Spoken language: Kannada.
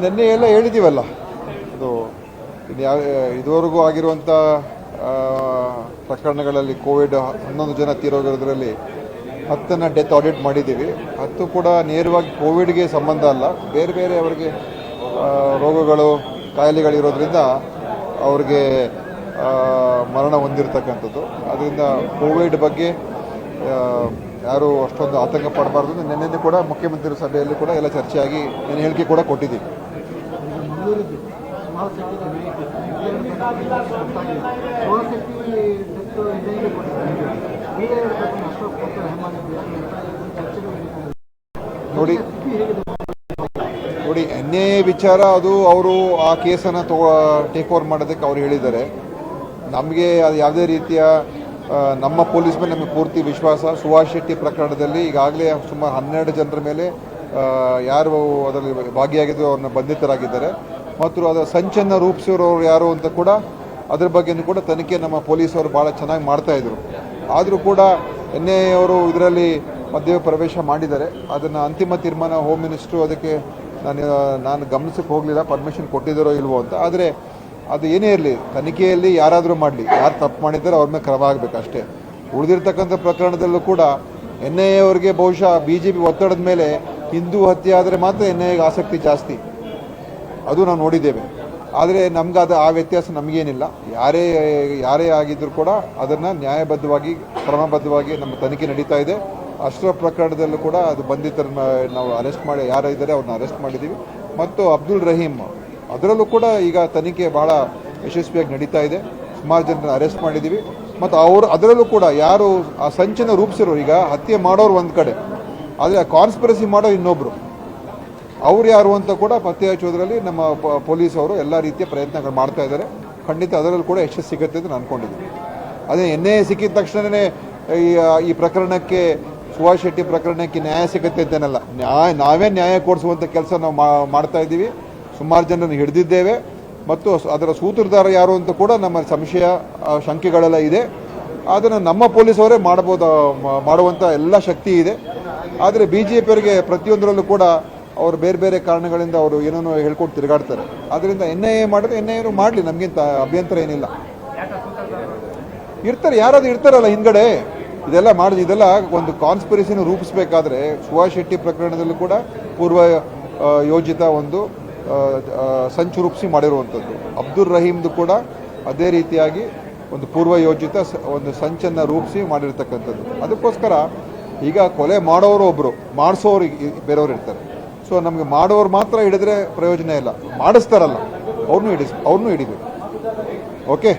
ನಿನ್ನೆ ಎಲ್ಲ ಹೇಳಿದ್ದೀವಲ್ಲ, ಅದು ಇದುವರೆಗೂ ಆಗಿರುವಂಥ ಪ್ರಕರಣಗಳಲ್ಲಿ ಕೋವಿಡ್ 11 ಜನ ತೀರೋಗಿರೋದ್ರಲ್ಲಿ 10 ಡೆತ್ ಆಡಿಟ್ ಮಾಡಿದ್ದೀವಿ. 10 ಕೂಡ ನೇರವಾಗಿ ಕೋವಿಡ್ಗೆ ಸಂಬಂಧ ಅಲ್ಲ, ಬೇರೆ ಬೇರೆ ಅವರಿಗೆ ರೋಗಗಳು ಕಾಯಿಲೆಗಳಿರೋದ್ರಿಂದ ಅವ್ರಿಗೆ ಮರಣ ಹೊಂದಿರತಕ್ಕಂಥದ್ದು. ಅದರಿಂದ ಕೋವಿಡ್ ಬಗ್ಗೆ ಯಾರು ಅಷ್ಟೊಂದು ಆತಂಕ ಪಡಬಾರ್ದು. ನಿನ್ನೆ ಕೂಡ ಮುಖ್ಯಮಂತ್ರಿ ಸಭೆಯಲ್ಲಿ ಕೂಡ ಎಲ್ಲ ಚರ್ಚೆಯಾಗಿ ನಾನು ಹೇಳಿಕೆ ಕೂಡ ಕೊಟ್ಟಿದ್ದೀವಿ. ನೋಡಿ ಎನ್ನೇ ವಿಚಾರ ಅದು ಅವರು ಆ ಕೇಸನ್ನು ಟೇಕ್ ಓವರ್ ಮಾಡೋದಕ್ಕೆ ಅವ್ರು ಹೇಳಿದ್ದಾರೆ. ನಮಗೆ ಅದು ಯಾವುದೇ ರೀತಿಯ ನಮ್ಮ ಪೊಲೀಸ್ ಮೇಲೆ ನಮಗೆ ಪೂರ್ತಿ ವಿಶ್ವಾಸ. ಸುಭಾಷ್ ಶೆಟ್ಟಿ ಪ್ರಕರಣದಲ್ಲಿ ಈಗಾಗಲೇ ಸುಮಾರು 12 ಜನರ ಮೇಲೆ ಯಾರು ಅದರಲ್ಲಿ ಭಾಗಿಯಾಗಿದ್ದು ಅವ್ರನ್ನ ಬಂಧಿತರಾಗಿದ್ದಾರೆ. ಮತ್ತು ಅದರ ಸಂಚನ್ನು ರೂಪಿಸಿರೋರು ಯಾರು ಅಂತ ಕೂಡ ಅದ್ರ ಬಗ್ಗೆಯೂ ಕೂಡ ತನಿಖೆ ನಮ್ಮ ಪೊಲೀಸರು ಭಾಳ ಚೆನ್ನಾಗಿ ಮಾಡ್ತಾಯಿದ್ರು. ಆದರೂ ಕೂಡ ಎನ್ಐ ಅವರು ಇದರಲ್ಲಿ ಮಧ್ಯ ಪ್ರವೇಶ ಮಾಡಿದ್ದಾರೆ. ಅದನ್ನು ಅಂತಿಮ ತೀರ್ಮಾನ ಹೋಮ್ ಮಿನಿಸ್ಟ್ರು ಅದಕ್ಕೆ ನಾನು ಗಮನಿಸಕ್ಕೆ ಹೋಗಲಿಲ್ಲ, ಪರ್ಮಿಷನ್ ಕೊಟ್ಟಿದ್ದಾರೋ ಇಲ್ವೋ ಅಂತ. ಆದರೆ ಅದು ಏನೇ ಇರಲಿ, ತನಿಖೆಯಲ್ಲಿ ಯಾರಾದರೂ ಮಾಡಲಿ, ಯಾರು ತಪ್ಪು ಮಾಡಿದ್ದಾರೆ ಅವ್ರ ಮೇಲೆ ಕ್ರಮ ಆಗಬೇಕು ಅಷ್ಟೇ. ಉಳಿದಿರ್ತಕ್ಕಂಥ ಪ್ರಕರಣದಲ್ಲೂ ಕೂಡ ಎನ್ಐ ಅವರಿಗೆ ಬಹುಶಃ BJP ಒತ್ತಡದ ಮೇಲೆ ಹಿಂದೂ ಹತ್ಯೆ ಆದರೆ ಮಾತ್ರ ಎನ್ಐಗೆ ಆಸಕ್ತಿ ಜಾಸ್ತಿ, ಅದು ನಾವು ನೋಡಿದ್ದೇವೆ. ಆದರೆ ನಮ್ಗೆ ಆ ವ್ಯತ್ಯಾಸ ನಮಗೇನಿಲ್ಲ. ಯಾರೇ ಆಗಿದ್ದರೂ ಕೂಡ ಅದನ್ನು ನ್ಯಾಯಬದ್ಧವಾಗಿ ಕ್ರಮಬದ್ಧವಾಗಿ ನಮ್ಮ ತನಿಖೆ ನಡೀತಾ ಇದೆ. ಅಶ್ರಫ್ ಪ್ರಕರಣದಲ್ಲೂ ಕೂಡ ಅದು ಬಂಧಿತರನ್ನ ನಾವು ಅರೆಸ್ಟ್ ಮಾಡಿ, ಯಾರಿದ್ದಾರೆ ಅವ್ರನ್ನ ಅರೆಸ್ಟ್ ಮಾಡಿದ್ದೀವಿ. ಮತ್ತು ಅಬ್ದುಲ್ ರಹೀಮ್ ಅದರಲ್ಲೂ ಕೂಡ ಈಗ ತನಿಖೆ ಭಾಳ ಯಶಸ್ವಿಯಾಗಿ ನಡೀತಾ ಇದೆ. ಸುಮಾರು ಜನರನ್ನ ಅರೆಸ್ಟ್ ಮಾಡಿದ್ದೀವಿ. ಮತ್ತು ಅದರಲ್ಲೂ ಕೂಡ ಯಾರು ಆ ಸಂಚನ್ನು ರೂಪಿಸಿರೋರು, ಈಗ ಹತ್ಯೆ ಮಾಡೋರು ಒಂದು ಕಡೆ, ಆದರೆ ಆ ಕಾನ್ಸ್ಪಿರಸಿ ಮಾಡೋ ಇನ್ನೊಬ್ಬರು, ಅವ್ರು ಯಾರು ಅಂತ ಕೂಡ ಪತ್ತೆ ಹಚ್ಚೋದ್ರಲ್ಲಿ ನಮ್ಮ ಪೊಲೀಸವರು ಎಲ್ಲ ರೀತಿಯ ಪ್ರಯತ್ನಗಳು ಮಾಡ್ತಾ ಇದ್ದಾರೆ. ಖಂಡಿತ ಅದರಲ್ಲೂ ಕೂಡ ಯಶಸ್ಸು ಸಿಗುತ್ತೆ ಅಂತ ನಾನು ಅಂದ್ಕೊಂಡಿದ್ದೀನಿ. ಅದೇ ಎನ್ಐ ಸಿಕ್ಕಿದ ತಕ್ಷಣವೇ ಈ ಪ್ರಕರಣಕ್ಕೆ, ಸುಭಾಷ್ ಶೆಟ್ಟಿ ಪ್ರಕರಣಕ್ಕೆ ನ್ಯಾಯ ಸಿಗುತ್ತೆ ಅಂತೇನಲ್ಲ, ನಾವೇ ನ್ಯಾಯ ಕೊಡಿಸುವಂಥ ಕೆಲಸ ನಾವು ಮಾಡ್ತಾ ಇದ್ದೀವಿ. ಸುಮಾರು ಜನರನ್ನು ಹಿಡಿದಿದ್ದೇವೆ. ಮತ್ತು ಅದರ ಸೂತ್ರಧಾರ ಯಾರು ಅಂತ ಕೂಡ ನಮ್ಮ ಸಂಶಯ ಶಂಕೆಗಳೆಲ್ಲ ಇದೆ. ಅದನ್ನು ನಮ್ಮ ಪೊಲೀಸವರೇ ಮಾಡುವಂಥ ಎಲ್ಲ ಶಕ್ತಿ ಇದೆ. ಆದರೆ BJPಯವರಿಗೆ ಪ್ರತಿಯೊಂದರಲ್ಲೂ ಕೂಡ ಅವರು ಬೇರೆ ಬೇರೆ ಕಾರಣಗಳಿಂದ ಅವರು ಏನೇನೋ ಹೇಳ್ಕೊಂಡು ತಿರುಗಾಡ್ತಾರೆ. ಅದರಿಂದ NIA ಮಾಡಿದ್ರೆ NIA ಮಾಡಲಿ, ನಮಗಿಂತ ಅಭ್ಯಂತರ ಏನಿಲ್ಲ. ಇರ್ತಾರೆ, ಯಾರಾದರೂ ಇರ್ತಾರಲ್ಲ ಹಿಂದ್ಗಡೆ ಇದೆಲ್ಲ ಒಂದು ಕಾನ್ಸ್ಪಿರಸಿನ ರೂಪಿಸಬೇಕಾದ್ರೆ ಸುಭಾಷ್ ಶೆಟ್ಟಿ ಪ್ರಕರಣದಲ್ಲೂ ಕೂಡ ಪೂರ್ವ ಯೋಜಿತ ಒಂದು ಸಂಚು ರೂಪಿಸಿ ಮಾಡಿರುವಂಥದ್ದು. ಅಬ್ದುಲ್ ರಹೀಮ್ದು ಕೂಡ ಅದೇ ರೀತಿಯಾಗಿ ಒಂದು ಪೂರ್ವ ಯೋಜಿತ ಒಂದು ಸಂಚನ್ನು ರೂಪಿಸಿ ಮಾಡಿರ್ತಕ್ಕಂಥದ್ದು. ಅದಕ್ಕೋಸ್ಕರ ಈಗ ಕೊಲೆ ಮಾಡೋರು ಒಬ್ಬರು, ಮಾಡಿಸೋರು ಬೇರೆಯವ್ರು ಇರ್ತಾರೆ. ಸೊ ನಮಗೆ ಮಾಡೋರು ಮಾತ್ರ ಹಿಡಿದ್ರೆ ಪ್ರಯೋಜನ ಇಲ್ಲ, ಮಾಡಿಸ್ತಾರಲ್ಲ ಅವ್ರನ್ನೂ ಹಿಡಿಬೇಕು. ಓಕೆ.